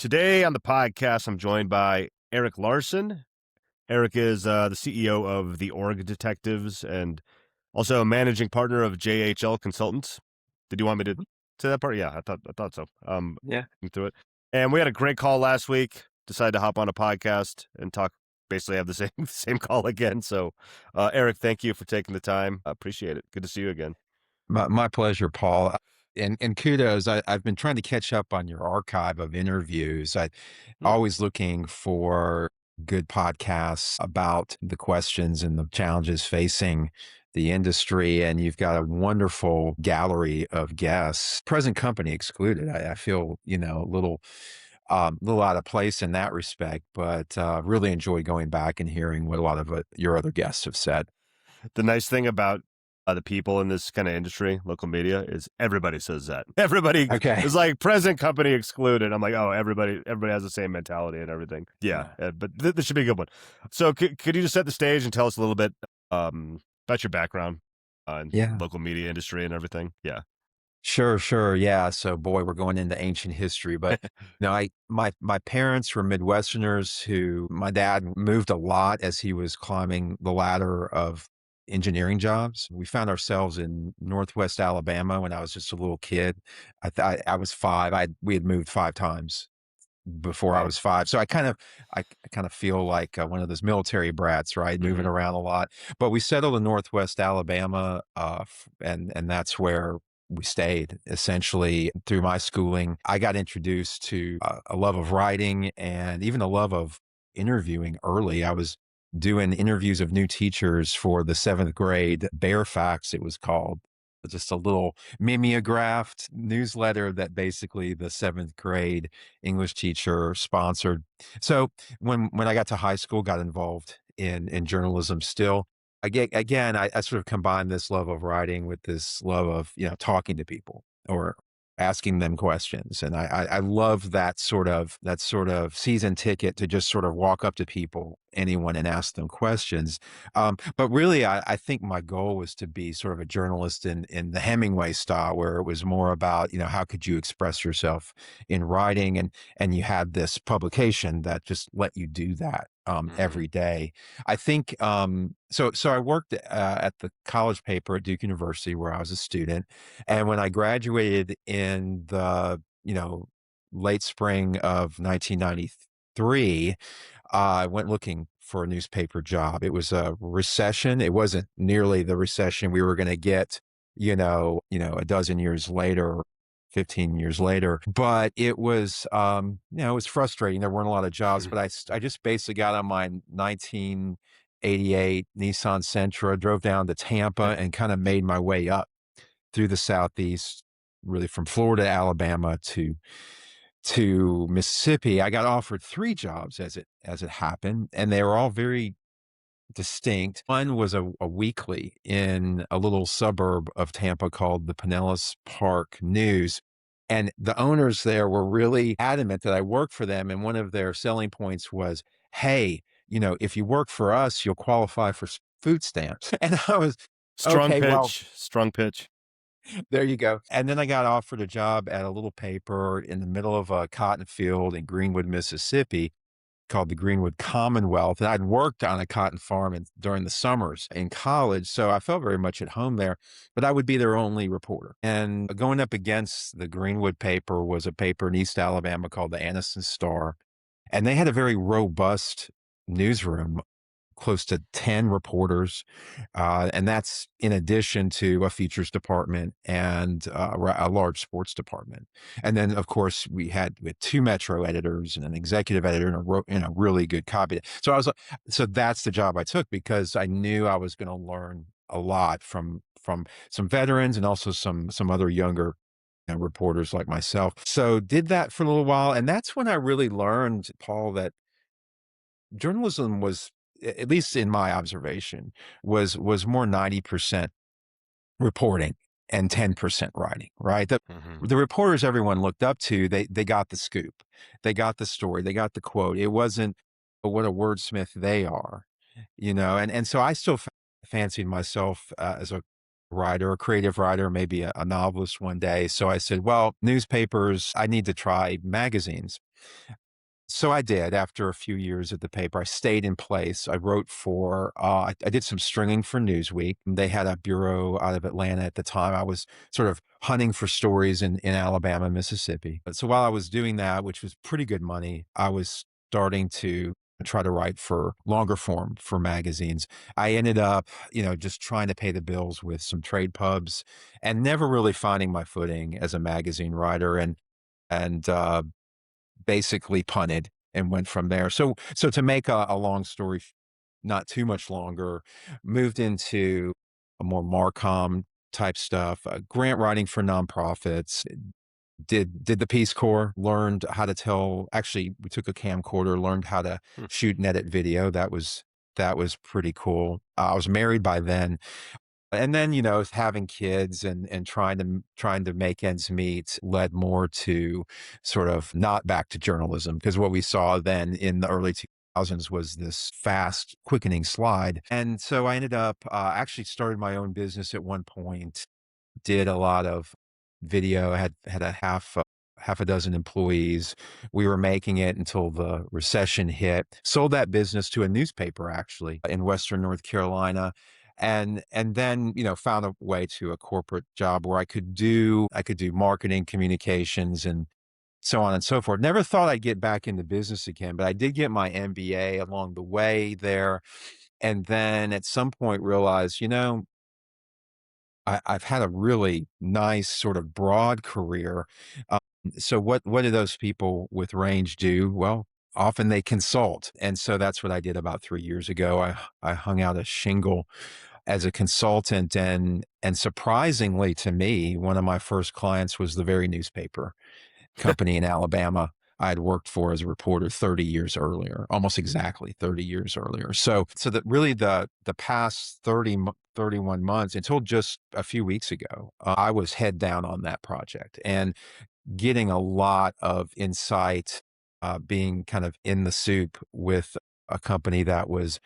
Today on the podcast, I'm joined by Eric Larson. Eric is the CEO of the Org Detectives and also a managing partner of JHL Consultants. Did you want me to say that part? Yeah, I thought so. Yeah. Through it, and we had a great call last week. Decided to hop on a podcast and talk. Basically, have the same call again. So, Eric, thank you for taking the time. I appreciate it. Good to see you again. My pleasure, Paul. And kudos. I've been trying to catch up on your archive of interviews. I Hmm. always looking for good podcasts about the questions and the challenges facing the industry. And you've got a wonderful gallery of guests, present company excluded. I feel, a little out of place in that respect, but really enjoyed going back and hearing what a lot of your other guests have said. The nice thing about the people in this kind of industry, local media, is everybody says that. Everybody Okay. is like present company excluded. I'm like, oh, everybody has the same mentality and everything. Yeah, Yeah. but this should be a good one. So, could you just set the stage and tell us a little bit about your background in Yeah. local media industry and everything? Yeah. Sure, sure. Yeah. So boy, we're going into ancient history, but no, my parents were Midwesterners who my dad moved a lot as he was climbing the ladder of engineering jobs. We found ourselves in Northwest Alabama when I was just a little kid. I was five. We had moved five times before I Wow. was five. So I kind of feel like one of those military brats, right? Moving Hmm. around a lot, but we settled in Northwest Alabama, and that's where we stayed essentially through my schooling. I got introduced to a love of writing and even a love of interviewing early. I was doing interviews of new teachers for the seventh grade Bear Facts, it was called, just a little mimeographed newsletter that basically the seventh grade English teacher sponsored. So when I got to high school, got involved in journalism still. I sort of combined this love of writing with this love of, talking to people or asking them questions. And I love that sort of season ticket to just sort of walk up to people, anyone, and ask them questions. But really, I think my goal was to be sort of a journalist in the Hemingway style, where it was more about, how could you express yourself in writing, and you had this publication that just let you do that Hmm. every day. I think so I worked at the college paper at Duke University where I was a student, and when I graduated in the late spring of 1993, I went looking for a newspaper job. It was a recession. It wasn't nearly the recession we were going to get, a dozen years later, 15 years later. But it was, it was frustrating. There weren't a lot of jobs, but I just basically got on my 1988 Nissan Sentra, drove down to Tampa, and kind of made my way up through the Southeast, really from Florida, Alabama to Mississippi. I got offered three jobs as it happened, and they were all very distinct. One was a weekly in a little suburb of Tampa called the Pinellas Park News. And the owners there were really adamant that I work for them. And one of their selling points was, hey, if you work for us, you'll qualify for food stamps. And I was, Strong okay, well, pitch. Strong pitch. there you go. And then I got offered a job at a little paper in the middle of a cotton field in Greenwood, Mississippi, called the Greenwood Commonwealth. And I'd worked on a cotton farm during the summers in college. So I felt very much at home there, but I would be their only reporter. And going up against the Greenwood paper was a paper in East Alabama called the Anniston Star. And they had a very robust newsroom, close to 10 reporters. And that's in addition to a features department and a large sports department. And then, of course, we had two Metro editors and an executive editor and a really good copy. So so that's the job I took because I knew I was going to learn a lot from some veterans and also some other younger reporters like myself. So did that for a little while. And that's when I really learned, Paul, that journalism was, at least in my observation, was more 90% reporting and 10% writing, right? The Hmm. the reporters everyone looked up to, they got the scoop. They got the story, they got the quote. It wasn't what a wordsmith they are, and so I still fancied myself as a writer, a creative writer, maybe a novelist one day. So I said, well, newspapers, I need to try magazines. So I did. After a few years at the paper, I stayed in place. I wrote for, I did some stringing for Newsweek. They had a bureau out of Atlanta at the time. I was sort of hunting for stories in Alabama, Mississippi. So while I was doing that, which was pretty good money, I was starting to try to write for longer form for magazines. I ended up, just trying to pay the bills with some trade pubs and never really finding my footing as a magazine writer. And basically punted and went from there. So to make a long story not too much longer, moved into a more Marcom type stuff, grant writing for nonprofits, did the Peace Corps, learned how to tell actually, we took a camcorder, learned how to Hmm. shoot and edit video. That was pretty cool. I was married by then, and then, having kids and trying to make ends meet led more to sort of not back to journalism, because what we saw then in the early 2000s was this fast, quickening slide. And so I ended up actually started my own business at one point, did a lot of video. I had a half a dozen employees. We were making it until the recession hit. Sold that business to a newspaper actually in Western North Carolina. And then, found a way to a corporate job where I could do marketing, communications, and so on and so forth. Never thought I'd get back into business again, but I did get my MBA along the way there. And then at some point realized, I've had a really nice sort of broad career. Um, so what do those people with range do? Well, often they consult. And so that's what I did about 3 years ago. I hung out a shingle as a consultant, and surprisingly to me, one of my first clients was the very newspaper company in Alabama I had worked for as a reporter 30 years earlier, almost exactly 30 years earlier. So that really the past 31 months until just a few weeks ago, I was head down on that project and getting a lot of insight, being kind of in the soup with a company that was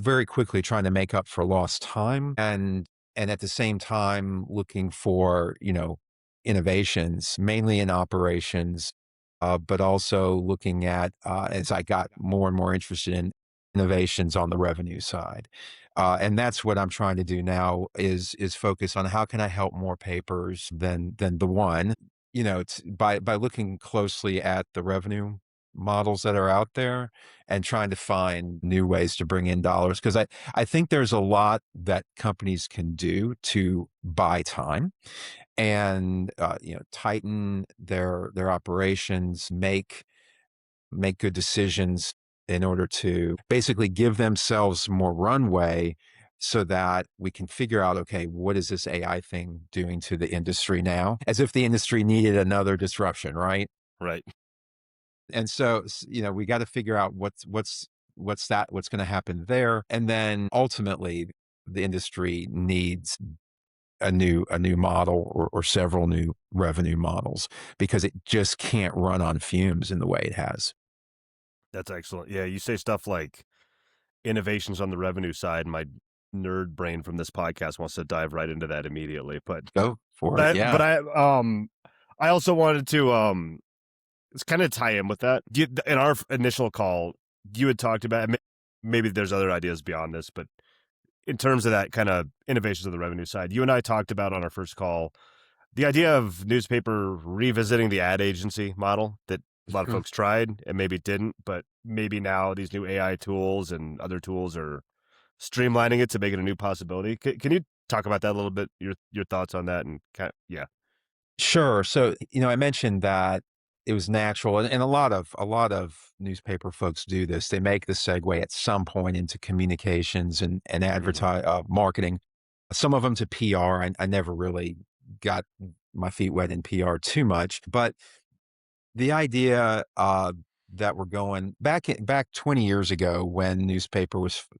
very quickly trying to make up for lost time, and at the same time looking for, innovations, mainly in operations, but also looking at, as I got more and more interested in innovations on the revenue side. And that's what I'm trying to do now is focus on how can I help more papers than the one, by looking closely at the revenue models that are out there and trying to find new ways to bring in dollars. Because I think there's a lot that companies can do to buy time and, tighten their operations, make good decisions in order to basically give themselves more runway so that we can figure out, okay, what is this AI thing doing to the industry now? As if the industry needed another disruption, right? Right. And so, we got to figure out what's going to happen there, and then ultimately, the industry needs a new model or several new revenue models because it just can't run on fumes in the way it has. That's excellent. Yeah, you say stuff like innovations on the revenue side. My nerd brain from this podcast wants to dive right into that immediately. But Go for but it. I but Yeah. I also wanted to it's kind of tie in with that. In our initial call, you had talked about maybe there's other ideas beyond this, but in terms of that kind of innovations on the revenue side, you and I talked about on our first call the idea of newspaper revisiting the ad agency model that a lot of Mhm. folks tried and maybe didn't, but maybe now these new AI tools and other tools are streamlining it to make it a new possibility. Can you talk about that a little bit? Your thoughts on that and yeah. Sure. So, I mentioned that it was natural, and a lot of newspaper folks do this. They make the segue at some point into communications and Hmm. advertise marketing. Some of them to PR. I never really got my feet wet in PR too much, but the idea, that we're going back 20 years ago when newspaper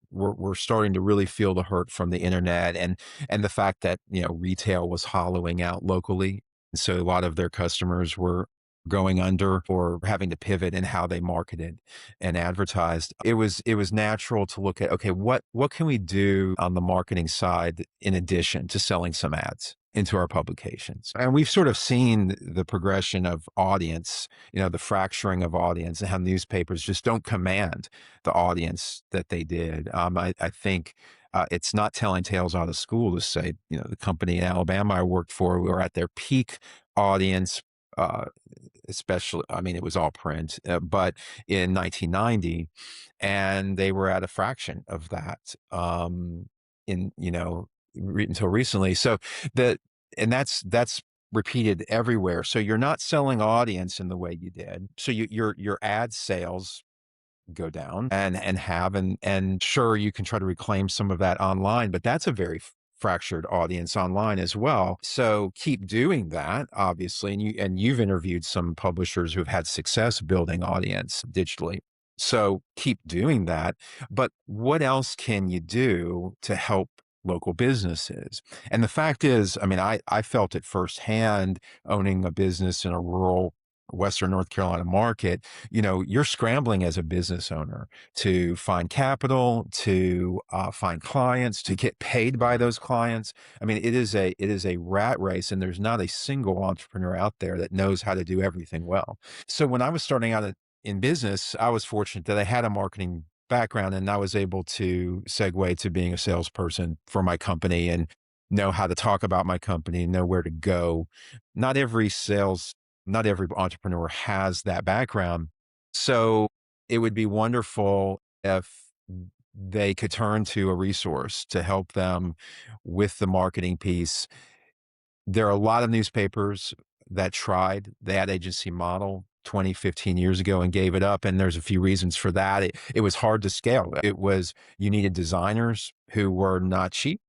were starting to really feel the hurt from the internet and the fact that, retail was hollowing out locally. So a lot of their customers were going under or having to pivot in how they marketed and advertised. It was natural to look at, okay, what can we do on the marketing side in addition to selling some ads into our publications? And we've sort of seen the progression of audience, the fracturing of audience and how newspapers just don't command the audience that they did. I think it's not telling tales out of school to say, the company in Alabama I worked for, we were at their peak audience, uh, especially, I mean, it was all print, but in 1990, and they were at a fraction of that, in, until recently. So that, and that's repeated everywhere. So you're not selling audience in the way you did. So your ad sales go down and sure, you can try to reclaim some of that online, but that's a very fractured audience online as well. So keep doing that, obviously. And you've interviewed some publishers who've had success building audience digitally. So keep doing that. But what else can you do to help local businesses? And the fact is, I mean, I felt it firsthand owning a business in a rural Western North Carolina market. You're scrambling as a business owner to find capital, to find clients, to get paid by those clients. I mean, it is a rat race, and there's not a single entrepreneur out there that knows how to do everything well. So when I was starting out in business, I was fortunate that I had a marketing background, and I was able to segue to being a salesperson for my company and know how to talk about my company, know where to go. Not every sales not every entrepreneur has that background. So it would be wonderful if they could turn to a resource to help them with the marketing piece. There are a lot of newspapers that tried the ad agency model 20, 15 years ago and gave it up. And there's a few reasons for that. It was hard to scale. You needed designers who were not cheap.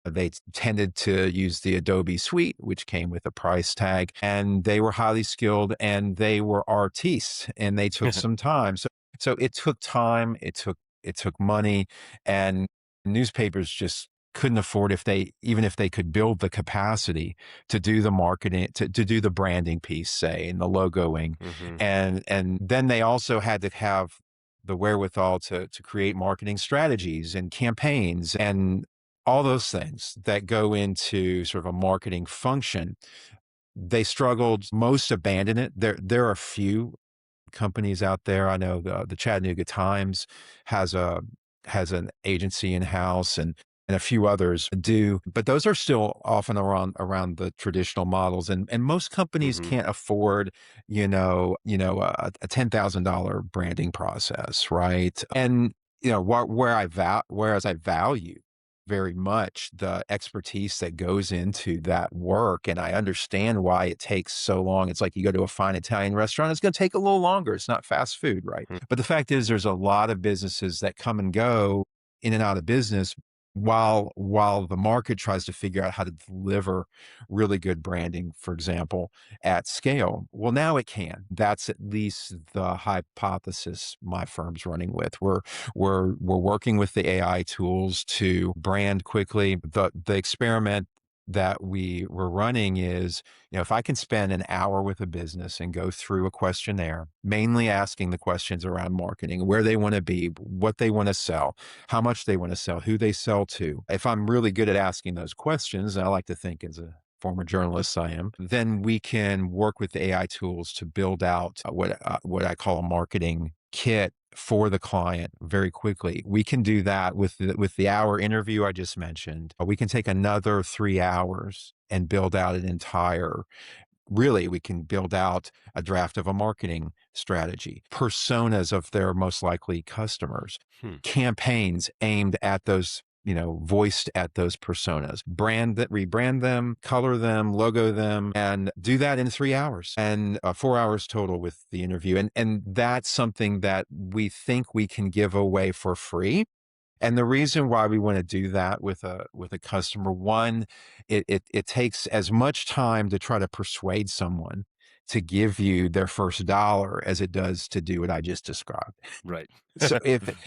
They tended to use the Adobe suite, which came with a price tag, and they were highly skilled and they were artistes, and they took some time. So it took time, it took money, and newspapers just couldn't afford, even if they could build the capacity to do the marketing, to do the branding piece, say, and the logoing. Hmm. And then they also had to have the wherewithal to create marketing strategies and campaigns and all those things that go into sort of a marketing function. They struggled, most abandon it. There are a few companies out there. I know the Chattanooga Times has a has an agency in house, and a few others do, but those are still often around the traditional models, and most companies Hmm. can't afford, a $10,000 branding process, right? And whereas I value very much the expertise that goes into that work. And I understand why it takes so long. It's like you go to a fine Italian restaurant, it's going to take a little longer. It's not fast food, right? But the fact is, there's a lot of businesses that come and go in and out of business while the market tries to figure out how to deliver really good branding, for example, at scale. Well, now it can. That's at least the hypothesis my firm's running with. We're working with the AI tools to brand quickly. The experiment that we were running is, if I can spend an hour with a business and go through a questionnaire, mainly asking the questions around marketing, where they want to be, what they want to sell, how much they want to sell, who they sell to. If I'm really good at asking those questions, and I like to think as a former journalist I am, then we can work with the AI tools to build out what I call a marketing kit for the client very quickly. We can do that with the hour interview I just mentioned. We can take another 3 hours and build out an entire really, we can build out a draft of a marketing strategy, personas of their most likely customers, Hmm. campaigns aimed at those, voiced at those personas, rebrand them, color them, logo them, and do that in 3 hours and 4 hours total with the interview. And that's something that we think we can give away for free. And the reason why we want to do that with a customer, one, it takes as much time to try to persuade someone to give you their first dollar as it does to do what I just described. Right. So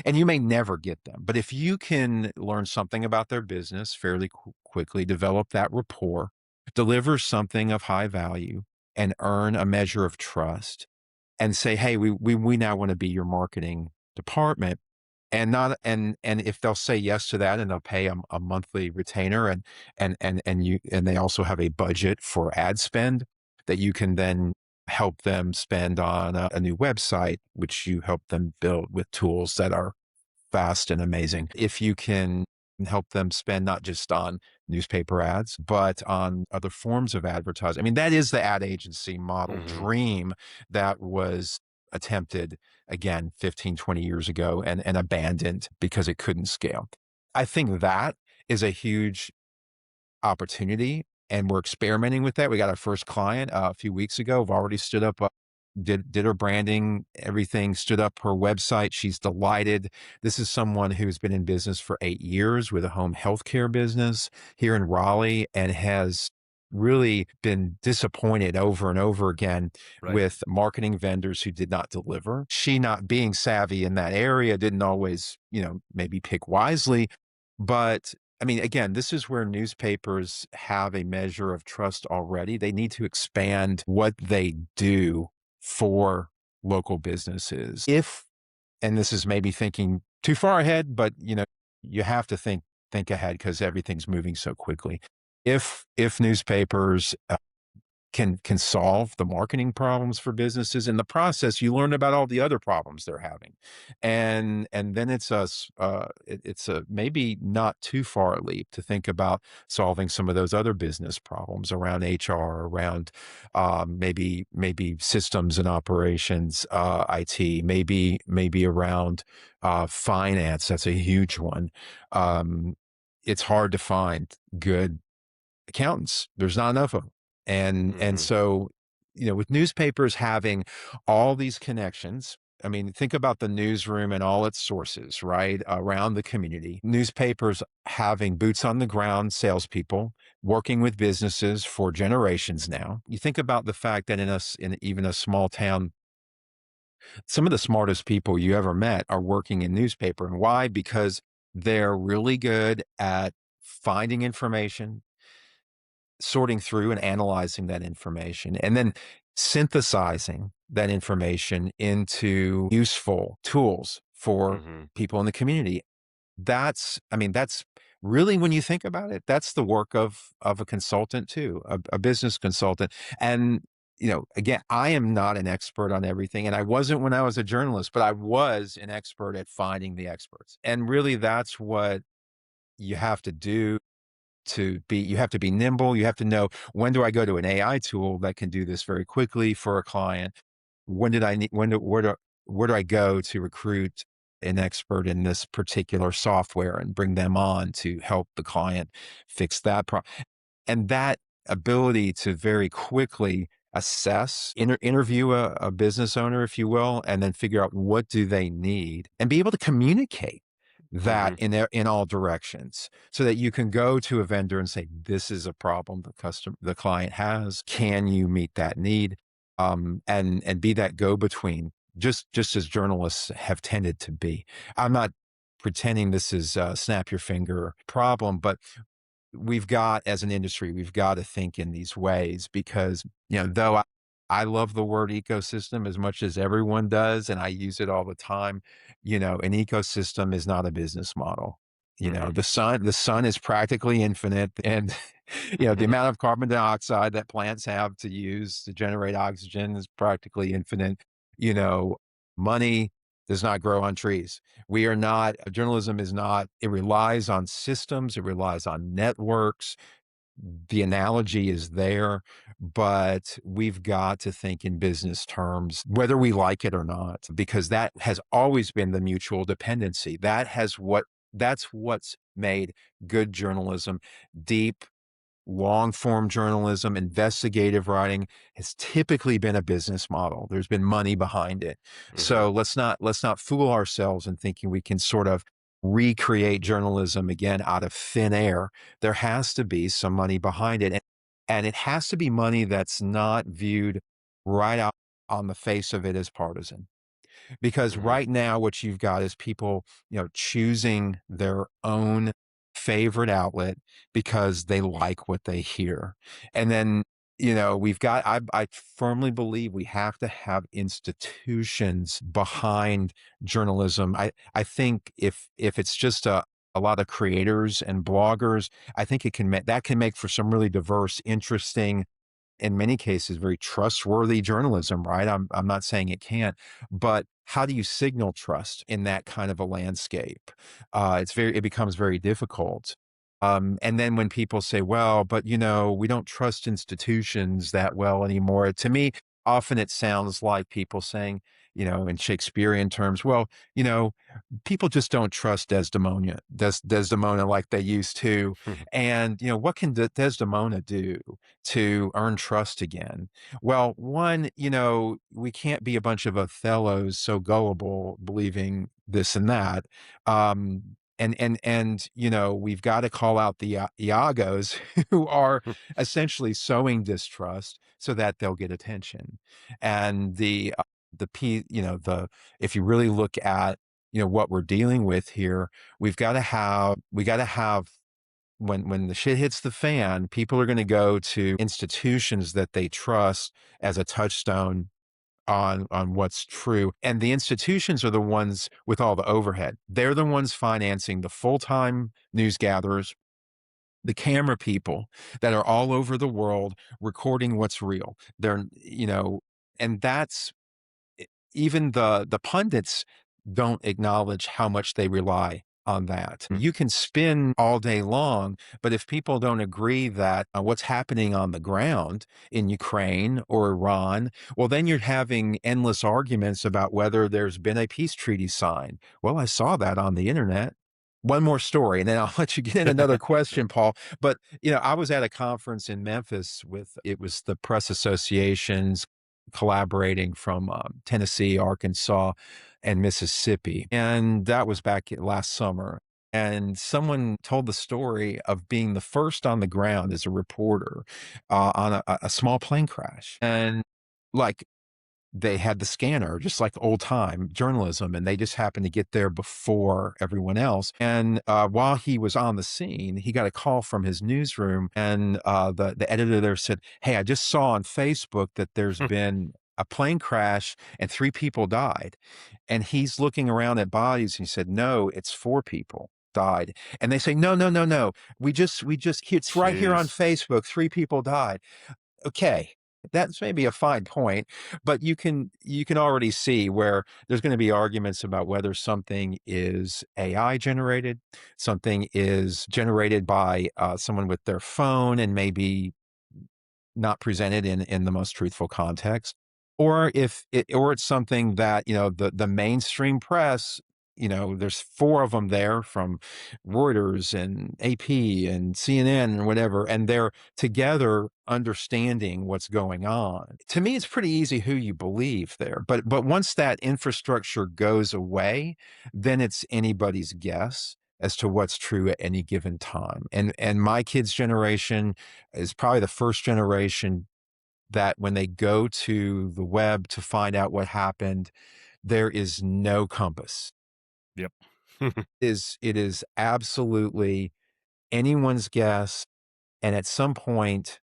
and you may never get them, but if you can learn something about their business fairly quickly, develop that rapport, deliver something of high value, and earn a measure of trust and say, hey, we now want to be your marketing department. And not and if they'll say yes to that and they'll pay a monthly retainer and they also have a budget for ad spend that you can then help them spend on a new website, which you help them build with tools that are fast and amazing. If you can help them spend not just on newspaper ads, but on other forms of advertising. I mean, that is the ad agency model Hmm. dream that was attempted again 15, 20 years ago and abandoned because it couldn't scale. I think that is a huge opportunity, and we're experimenting with that. We got our first client a few weeks ago. We've already stood up, did her branding, everything, stood up her website. She's delighted. This is someone who's been in business for 8 years with a home healthcare business here in Raleigh and has really been disappointed over and over again Right. with marketing vendors who did not deliver. She, not being savvy in that area, didn't always, maybe pick wisely. But I mean, again, this is where newspapers have a measure of trust already. They need to expand what they do for local businesses. And this is maybe thinking too far ahead, but you have to think ahead because everything's moving so quickly. If newspapers can solve the marketing problems for businesses. In the process, you learn about all the other problems they're having, and then it's a maybe not too far a leap to think about solving some of those other business problems around HR, around maybe systems and operations, IT, maybe around finance. That's a huge one. Um, it's hard to find good accountants. There's not enough of them. And Hmm. so, with newspapers having all these connections, I mean, think about the newsroom and all its sources, right? Around the community. Newspapers having boots on the ground salespeople working with businesses for generations now. You think about the fact that in even a small town, some of the smartest people you ever met are working in newspaper. And why? Because they're really good at finding information, sorting through and analyzing that information, and then synthesizing that information into useful tools for Hmm. people in the community. I mean, that's really, when you think about it, that's the work of a consultant too, a business consultant. And again, I am not an expert on everything, and I wasn't when I was a journalist, but I was an expert at finding the experts. And really, that's what you have to do you have to be nimble. You have to know, when do I go to an AI tool that can do this very quickly for a client? When did I need, where do I go to recruit an expert in this particular software and bring them on to help the client fix that problem? And that ability to very quickly assess, interview a business owner, if you will, and then figure out what do they need and be able to communicate that Hmm. in all directions so that you can go to a vendor and say, this is a problem the client has. Can you meet that need? And be that go between, just as journalists have tended to be. I'm not pretending this is a snap your finger problem, but as an industry, we've got to think in these ways because, though I love the word ecosystem as much as everyone does, and I use it all the time, an ecosystem is not a business model. Hmm. The sun is practically infinite. And, the amount of carbon dioxide that plants have to use to generate oxygen is practically infinite. You know, money does not grow on trees. Journalism is not, it relies on systems, it relies on networks. The analogy is there, but we've got to think in business terms, whether we like it or not, because that has always been the mutual dependency. That's what's made good journalism, deep, long form journalism, investigative writing has typically been a business model. There's been money behind it. Hmm. So let's not fool ourselves in thinking we can sort of recreate journalism again out of thin air. There has to be some money behind it. And it has to be money that's not viewed right out on the face of it as partisan. Because Hmm. right now, what you've got is people, choosing their own favorite outlet because they like what they hear. And then I firmly believe we have to have institutions behind journalism. I think if it's just a lot of creators and bloggers, I think that can make for some really diverse, interesting, in many cases, very trustworthy journalism, right? I'm not saying it can't, but how do you signal trust in that kind of a landscape? It becomes very difficult. And then when people say, well, but we don't trust institutions that well anymore. To me, often it sounds like people saying, in Shakespearean terms, well, you know, people just don't trust Desdemona like they used to. And, what can Desdemona do to earn trust again? Well, one, we can't be a bunch of Othellos so gullible believing this and that. We've got to call out the Iagos who are essentially sowing distrust so that they'll get attention. And if you really look at what we're dealing with here, we got to have when the shit hits the fan, people are going to go to institutions that they trust as a touchstone on what's true. And the institutions are the ones with all the overhead. They're the ones financing the full-time news gatherers, the camera people that are all over the world recording what's real. And that's even the pundits don't acknowledge how much they rely on that. You can spin all day long, but if people don't agree that what's happening on the ground in Ukraine or Iran, well, then you're having endless arguments about whether there's been a peace treaty signed. Well, I saw that on the internet. One more story, and then I'll let you get in another question, Paul. But I was at a conference in Memphis it was the press associations collaborating from Tennessee, Arkansas, and Mississippi. And that was back last summer. And someone told the story of being the first on the ground as a reporter on a small plane crash. And like they had the scanner, just like old time journalism, and they just happened to get there before everyone else. And while he was on the scene, he got a call from his newsroom, and the editor there said, "Hey, I just saw on Facebook that there's been a plane crash and 3 people died." And he's looking around at bodies, and he said, "No, it's 4 people." Died. And they say, no, no, no, no. It's right here on Jeez. Facebook. 3 people died. Okay, that's maybe a fine point, but you can already see where there's going to be arguments about whether something is AI generated, something is generated by someone with their phone and maybe not presented in the most truthful context, or it's something that the mainstream press. There's 4 of them there from Reuters and AP and CNN and whatever, and they're together understanding what's going on. To me, it's pretty easy who you believe there, but once that infrastructure goes away, then it's anybody's guess as to what's true at any given time. And my kids' generation is probably the first generation that when they go to the web to find out what happened, there is no compass. Yep. It is absolutely anyone's guess. And at some point,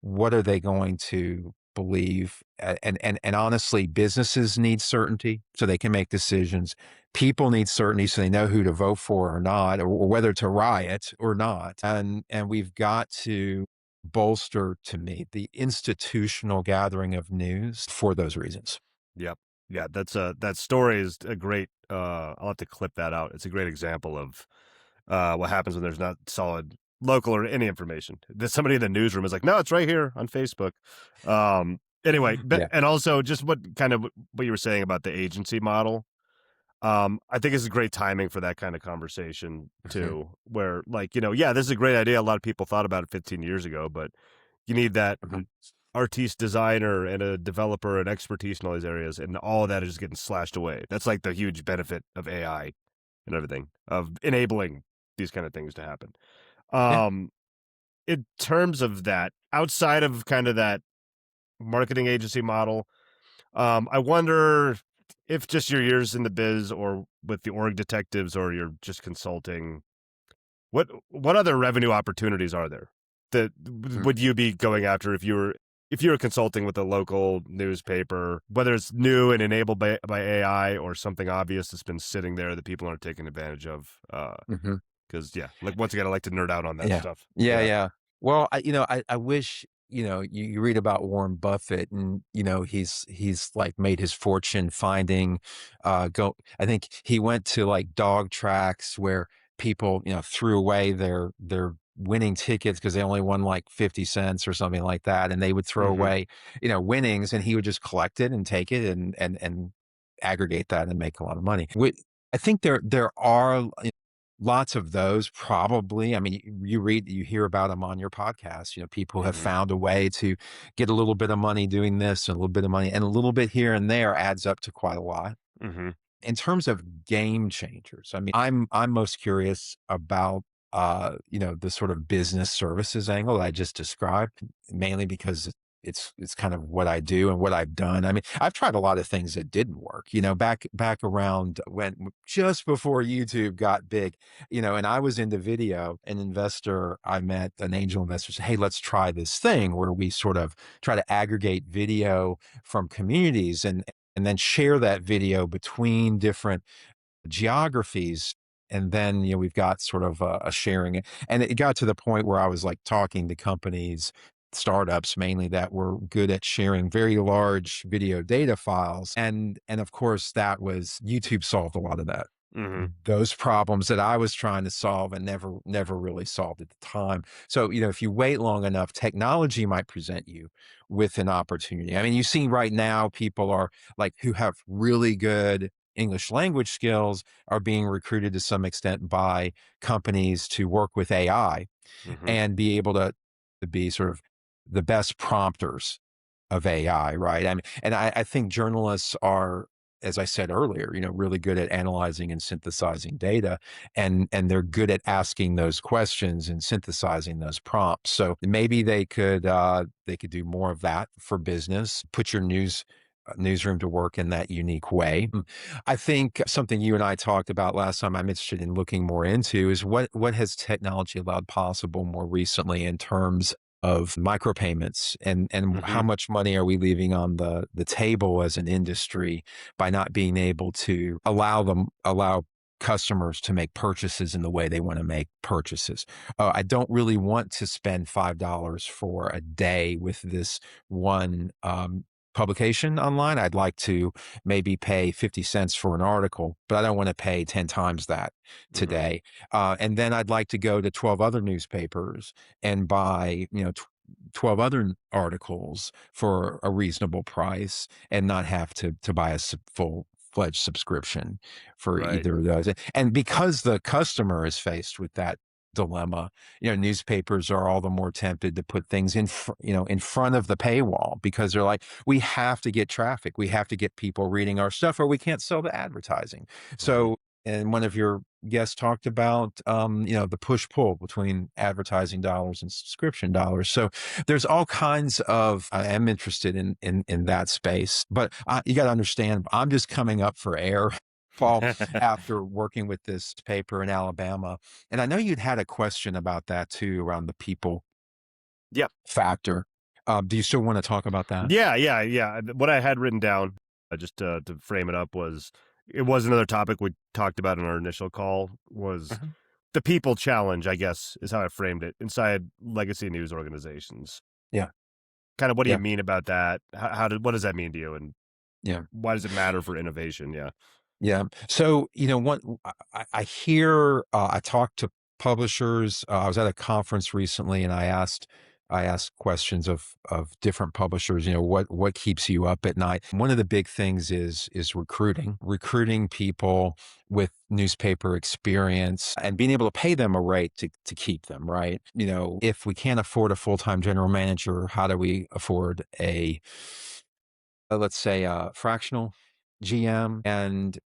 what are they going to believe? And honestly, businesses need certainty so they can make decisions. People need certainty so they know who to vote for or not, or whether to riot or not. And we've got to bolster, to me, the institutional gathering of news for those reasons. Yep. Yeah, that story is a great I'll have to clip that out. It's a great example of what happens when there's not solid local or any information. That somebody in the newsroom is like, "No, it's right here on Facebook." Anyway, but Yeah. and also just what you were saying about the agency model. I think it's great timing for that kind of conversation Mhm. too, where yeah, this is a great idea. A lot of people thought about it 15 years ago, but you need that Mhm. artiste designer and a developer and expertise in all these areas, and all of that is just getting slashed away. That's like the huge benefit of AI and everything, of enabling these kind of things to happen. Yeah. Um, in terms of that, outside of kind of that marketing agency model, I wonder if just your years in the biz or with the org detectives or you're just consulting, what other revenue opportunities are there? that Mm, would you be going after if you were consulting with a local newspaper, whether it's new and enabled by AI or something obvious that's been sitting there that people aren't taking advantage of? mhm. Because yeah, like once again, I like to nerd out on that Yeah. stuff. Yeah, Yeah. yeah. Well, I wish, you read about Warren Buffett and, he's like made his fortune finding, I think he went to like dog tracks where people, threw away their winning tickets because they only won like 50 cents or something like that. And they would throw Hmm. away, winnings, and he would just collect it and take it and aggregate that and make a lot of money. I think there are lots of those probably. I mean, you hear about them on your podcast. People have Hmm. found a way to get a little bit of money doing this and a little bit of money and a little bit here and there adds up to quite a lot. Hmm. In terms of game changers, I mean, I'm most curious about the sort of business services angle that I just described, mainly because it's kind of what I do and what I've done. I mean, I've tried a lot of things that didn't work, back around when just before YouTube got big, and I was into video. An investor I met, an angel investor, said, "Hey, let's try this thing where we sort of try to aggregate video from communities and then share that video between different geographies." And then, we've got sort of a sharing. And it got to the point where I was like talking to companies, startups mainly, that were good at sharing very large video data files. And of course, that was YouTube solved a lot of that. Hmm. Those problems that I was trying to solve and never really solved at the time. So, if you wait long enough, technology might present you with an opportunity. I mean, you see right now people are like who have really good English language skills are being recruited to some extent by companies to work with AI Hmm. and be able to be sort of the best prompters of AI, right? I mean, and I think journalists are, as I said earlier, really good at analyzing and synthesizing data, and they're good at asking those questions and synthesizing those prompts. So maybe they could do more of that for business. Put your newsroom to work in that unique way. I think something you and I talked about last time I'm interested in looking more into is what has technology allowed possible more recently in terms of micropayments and how Hmm. much money are we leaving on the table as an industry by not being able to allow customers to make purchases in the way they want to make purchases. I don't really want to spend $5 for a day with this one publication online. I'd like to maybe pay 50 cents for an article, but I don't want to pay 10 times that Hmm. today. And then I'd like to go to 12 other newspapers and buy, 12 other articles for a reasonable price and not have to buy a full fledged subscription for Right. either of those. And because the customer is faced with that dilemma, newspapers are all the more tempted to put things in front of the paywall because they're like, we have to get traffic, we have to get people reading our stuff, or we can't sell the advertising. Right. So, and one of your guests talked about, the push pull between advertising dollars and subscription dollars. So there's all kinds of. I am interested in that space, but you got to understand, I'm just coming up for air. Paul, after working with this paper in Alabama, and I know you'd had a question about that too, around the people Yeah. factor. Do you still want to talk about that? Yeah, yeah, yeah. What I had written down, just to frame it up, was it was another topic we talked about in our initial call was Mhm. the people challenge, I guess, is how I framed it inside legacy news organizations. Yeah, Kind of what do you yeah, mean about that? What does that mean to you, and yeah. why does it matter for innovation? Yeah. Yeah. So, what I hear, I talk to publishers. I was at a conference recently, and I asked questions of different publishers. What keeps you up at night? One of the big things is recruiting people with newspaper experience and being able to pay them a rate to keep them. Right. If we can't afford a full time general manager, how do we afford let's say a fractional GM? And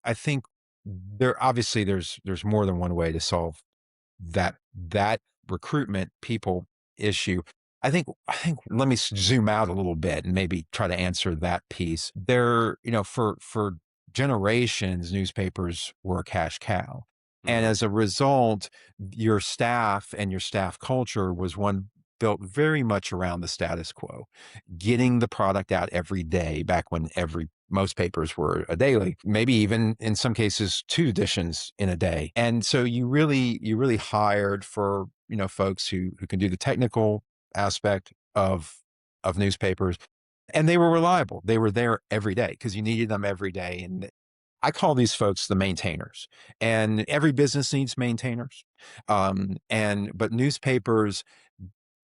I think there's more than one way to solve that recruitment people issue. I think let me zoom out a little bit and maybe try to answer that piece. For generations, newspapers were a cash cow. And Mhm. as a result, your staff and your staff culture was one built very much around the status quo, getting the product out every day back when most papers were a daily, maybe even in some cases 2 editions in a day. And so you really hired for, folks who can do the technical aspect of newspapers, and they were reliable. They were there every day because you needed them every day. And I call these folks the maintainers, and every business needs maintainers. But newspapers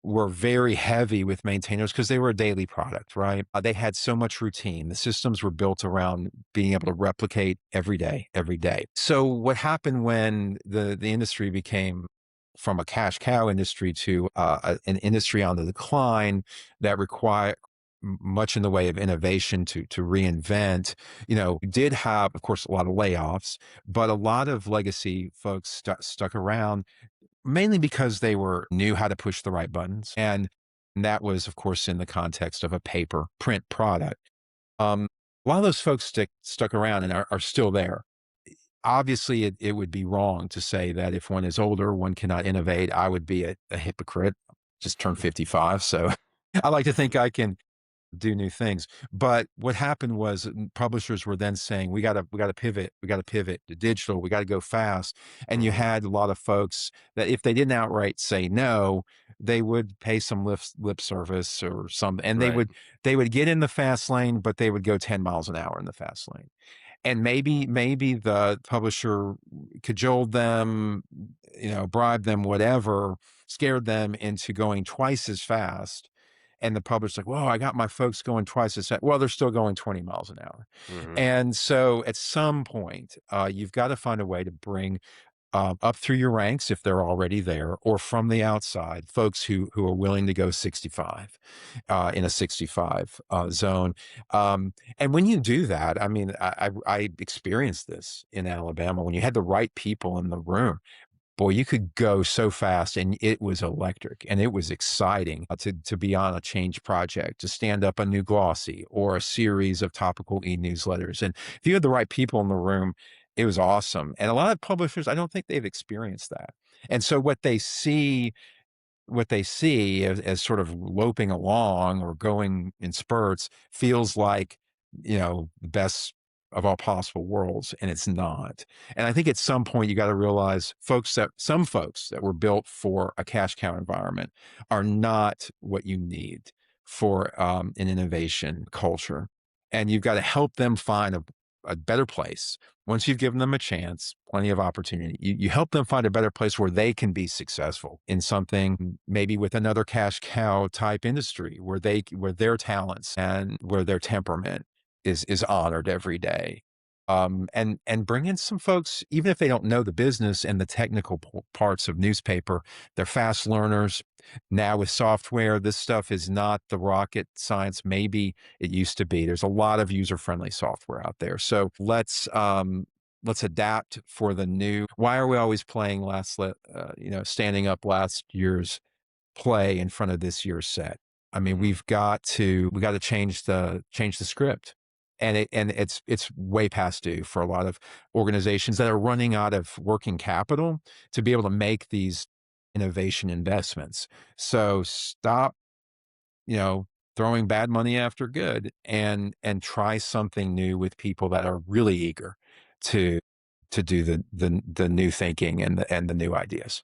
were very heavy with maintainers because they were a daily product, right? They had so much routine. The systems were built around being able to replicate every day, every day. So what happened when the industry became from a cash cow industry to an industry on the decline that required much in the way of innovation to reinvent, did have, of course, a lot of layoffs, but a lot of legacy folks stuck around mainly because they knew how to push the right buttons, and that was, of course, in the context of a paper print product. Um, a lot of those folks stuck around and are still there. Obviously, it would be wrong to say that if one is older, one cannot innovate. I would be a hypocrite. Just turned 55, so I like to think I can do new things. But what happened was publishers were then saying, we gotta pivot, we gotta pivot to digital, we gotta go fast. And you Mhm. had a lot of folks that if they didn't outright say no, they would pay some lip service or some, and they Right. would they would get in the fast lane, but they would go 10 miles an hour in the fast lane. And maybe the publisher cajoled them, bribed them, whatever, scared them into going twice as fast. And the publisher's like, "Whoa, I got my folks going twice as fast." Well, they're still going 20 miles an hour. Mhm. And so at some point, you've got to find a way to bring up through your ranks if they're already there, or from the outside, folks who are willing to go 65 in a 65 zone. And when you do that, I mean, I experienced this in Alabama when you had the right people in the room. Boy, you could go so fast, and it was electric and it was exciting to be on a change project, to stand up a new glossy or a series of topical e-newsletters. And if you had the right people in the room, it was awesome. And a lot of publishers, I don't think they've experienced that. And so what they see as sort of loping along or going in spurts feels like, the best of all possible worlds, and it's not. And I think at some point you got to realize some folks that were built for a cash cow environment are not what you need for an innovation culture. And you've got to help them find a better place. Once you've given them a chance, plenty of opportunity, you help them find a better place where they can be successful in something, maybe with another cash cow type industry where their talents and where their temperament is honored every day. And bring in some folks, even if they don't know the business and the technical parts of newspaper, they're fast learners. Now with software, this stuff is not the rocket science maybe it used to be. There's a lot of user-friendly software out there. So let's adapt for the new. Why are we always playing standing up last year's play in front of this year's set? I mean, Mhm. we got to change the script. And it's way past due for a lot of organizations that are running out of working capital to be able to make these innovation investments. So stop, you know, throwing bad money after good, and try something new with people that are really eager to do the new thinking and the new ideas.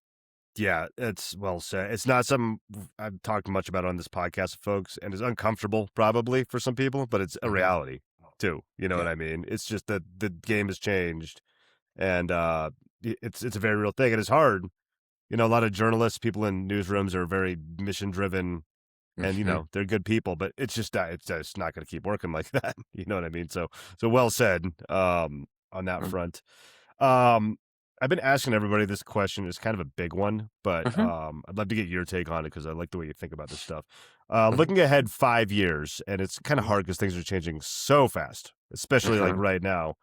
Yeah, it's well said. It's not something I've talked much about on this podcast, folks, and it's uncomfortable probably for some people, but it's a Mhm. reality too. You know what Yeah. I mean? It's just that the game has changed, and it's a very real thing, and it's hard. You know, a lot of journalists, people in newsrooms are very mission driven, and Mhm. they're good people, but it's just not going to keep working like that. You know what I mean? So well said on that Mm. front. Um, I've been asking everybody this question. It's kind of a big one, but Mhm. I'd love to get your take on it because I like the way you think about this stuff. Mhm. Looking ahead 5 years, and it's kind of Mhm. hard because things are changing so fast, especially like Mhm. right now.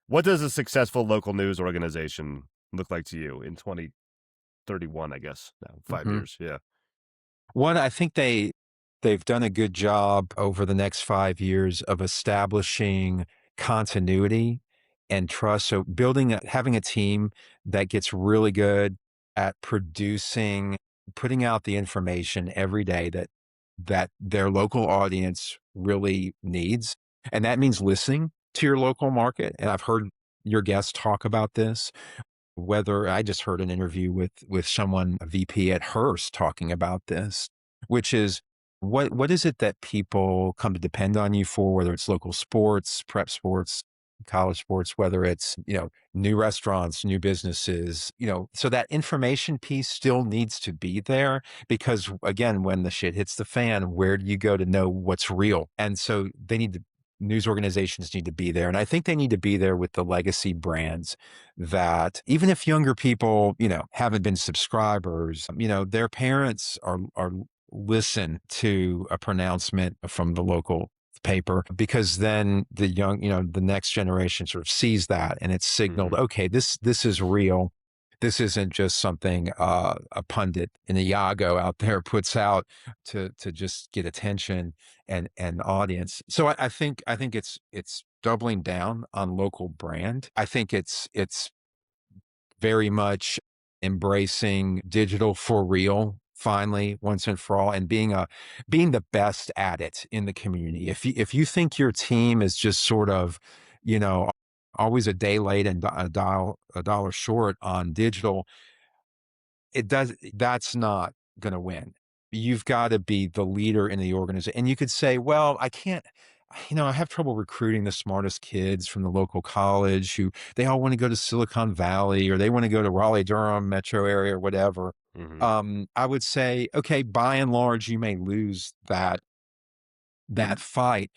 What does a successful local news organization look like to you in 2031? I guess now, five Mhm. years. Yeah. One, I think they've done a good job over the next 5 years of establishing continuity and trust. So having a team that gets really good at producing, putting out the information every day that their local audience really needs. And that means listening to your local market. And I've heard your guests talk about this. Whether I just heard an interview with someone, a VP at Hearst, talking about this, which is what is it that people come to depend on you for, whether it's local sports, prep sports, college sports, whether it's, new restaurants, new businesses, so that information piece still needs to be there because again, when the shit hits the fan, where do you go to know what's real? And so news organizations need to be there. And I think they need to be there with the legacy brands that even if younger people, haven't been subscribers, their parents are listen to a pronouncement from the local paper because then the young, the next generation sort of sees that and it's signaled, Mhm. okay, this is real. This isn't just something a pundit in a Yago out there puts out to just get attention and audience. So I think it's doubling down on local brand. I think it's very much embracing digital for real finally once and for all and being the best at it in the community. If you think your team is just sort of, you know, always a day late and a dollar short on digital, that's not going to win. You've got to be the leader in the organization. And you could say, well, I can't, I have trouble recruiting the smartest kids from the local college who they all want to go to Silicon Valley or they want to go to Raleigh, Durham metro area or whatever. Mhm. I would say, okay, by and large, you may lose that fight,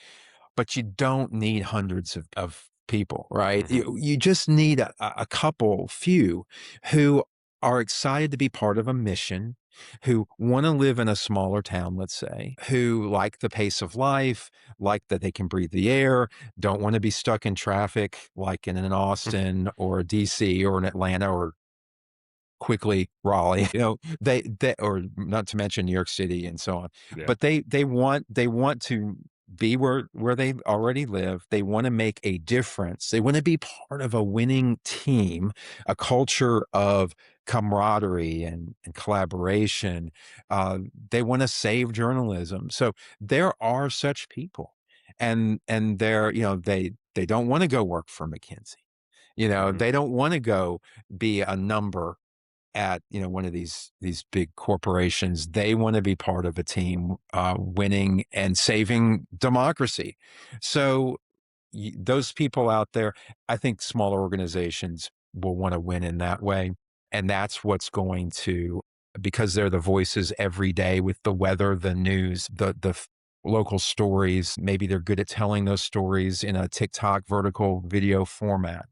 but you don't need hundreds of people, right? Mhm. You just need a couple, few who are excited to be part of a mission, who want to live in a smaller town, let's say, who like the pace of life, like that they can breathe the air, don't want to be stuck in traffic like in an Austin or a DC or an Atlanta or quickly Raleigh, they or not to mention New York City and so on. Yeah. But they want to be where they already live. They want to make a difference. They want to be part of a winning team, a culture of camaraderie and collaboration. They want to save journalism. So there are such people. And they're, they don't want to go work for McKinsey. Mhm. They don't want to go be a number at one of these big corporations. They want to be part of a team winning and saving democracy. So those people out there, I think smaller organizations will want to win in that way. And that's what's going to, because they're the voices every day with the weather, the news, the local stories. Maybe they're good at telling those stories in a TikTok vertical video format.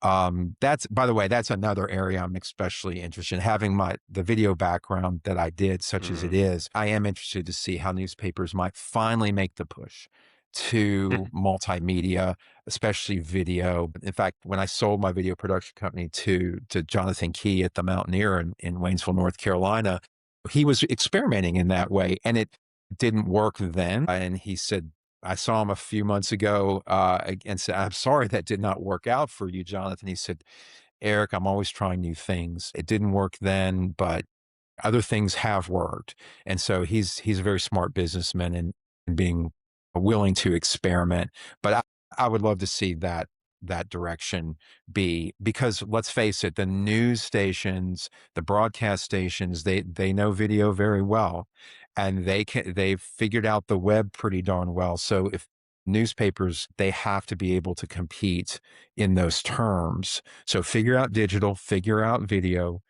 That's, by the way, that's another area I'm especially interested in. Having the video background that I did, such as it Mhm. is, I am interested to see how newspapers might finally make the push to multimedia, especially video. In fact, when I sold my video production company to Jonathan Key at the Mountaineer in Waynesville, North Carolina, he was experimenting in that way, and it didn't work then. And he said, I saw him a few months ago and said, I'm sorry that did not work out for you, Jonathan. He said, Eric, I'm always trying new things. It didn't work then, but other things have worked. And so he's a very smart businessman and being willing to experiment. But I would love to see that direction be, because let's face it, the news stations, the broadcast stations, they know video very well, and they've figured out the web pretty darn well. So if newspapers, they have to be able to compete in those terms. So figure out digital, figure out video,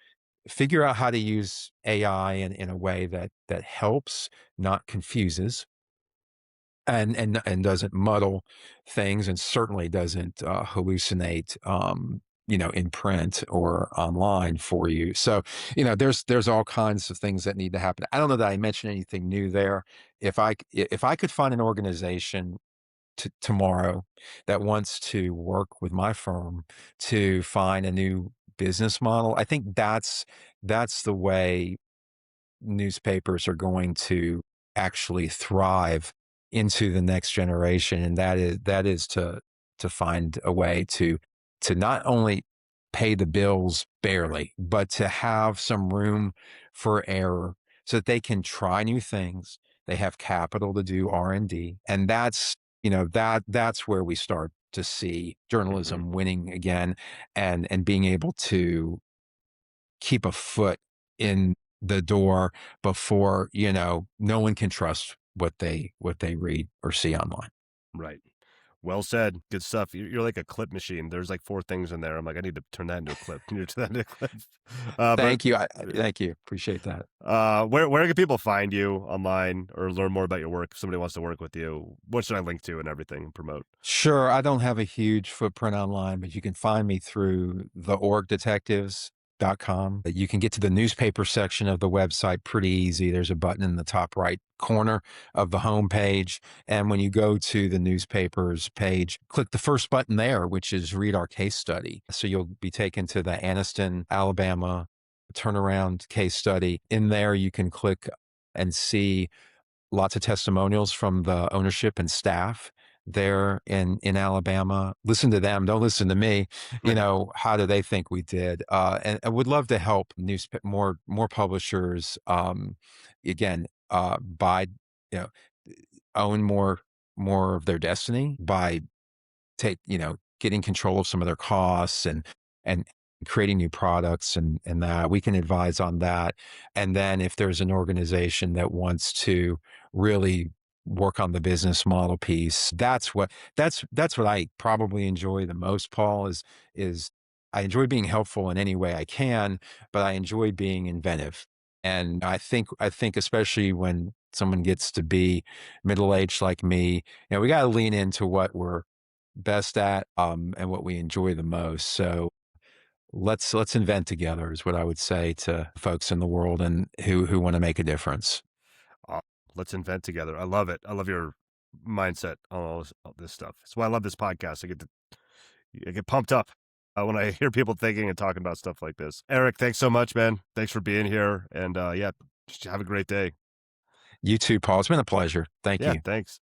figure out how to use AI in a way that helps, not confuses, and doesn't muddle things, and certainly doesn't hallucinate, in print or online for you. So, there's all kinds of things that need to happen. I don't know that I mentioned anything new there. If I could find an organization tomorrow that wants to work with my firm to find a new business model, I think that's the way newspapers are going to actually thrive into the next generation, and that is to find a way to to not only pay the bills barely, but to have some room for error so that they can try new things. They have capital to do R&D. And that's, that's where we start to see Mhm. journalism winning again and being able to keep a foot in the door before, no one can trust what they read or see online. Right. Well said. Good stuff. You're like a clip machine. There's like 4 things in there. I'm like, "I need to turn that into a clip. Can you turn that into a clip?" But Thank you. Thank you. Appreciate that. where can people find you online or learn more about your work if somebody wants to work with you? What should I link to and everything and promote? Sure, I don't have a huge footprint online, but you can find me through theorgdetectives.com. You can get to the newspaper section of the website pretty easy. There's a button in the top right corner of the home page. And when you go to the newspapers page, click the first button there, which is read our case study. So you'll be taken to the Anniston, Alabama turnaround case study. In there, you can click and see lots of testimonials from the ownership and staff there in Alabama. Listen to them. Don't listen to me. How do they think we did? And I would love to help more publishers. Again, buy, you know, own more of their destiny by getting control of some of their costs and creating new products and that we can advise on that. And then if there's an organization that wants to really work on the business model piece, that's what I probably enjoy the most, Paul, is I enjoy being helpful in any way I can, but I enjoy being inventive. And I think especially when someone gets to be middle aged like me, we got to lean into what we're best at, and what we enjoy the most. So let's invent together is what I would say to folks in the world and who want to make a difference. Uh, let's invent together. I love it. I love your mindset on all this stuff. That's why I love this podcast. I get pumped up when I hear people thinking and talking about stuff like this. Eric, thanks so much, man. Thanks for being here. And yeah, just have a great day. You too, Paul. It's been a pleasure. Thank Yeah, you. thanks.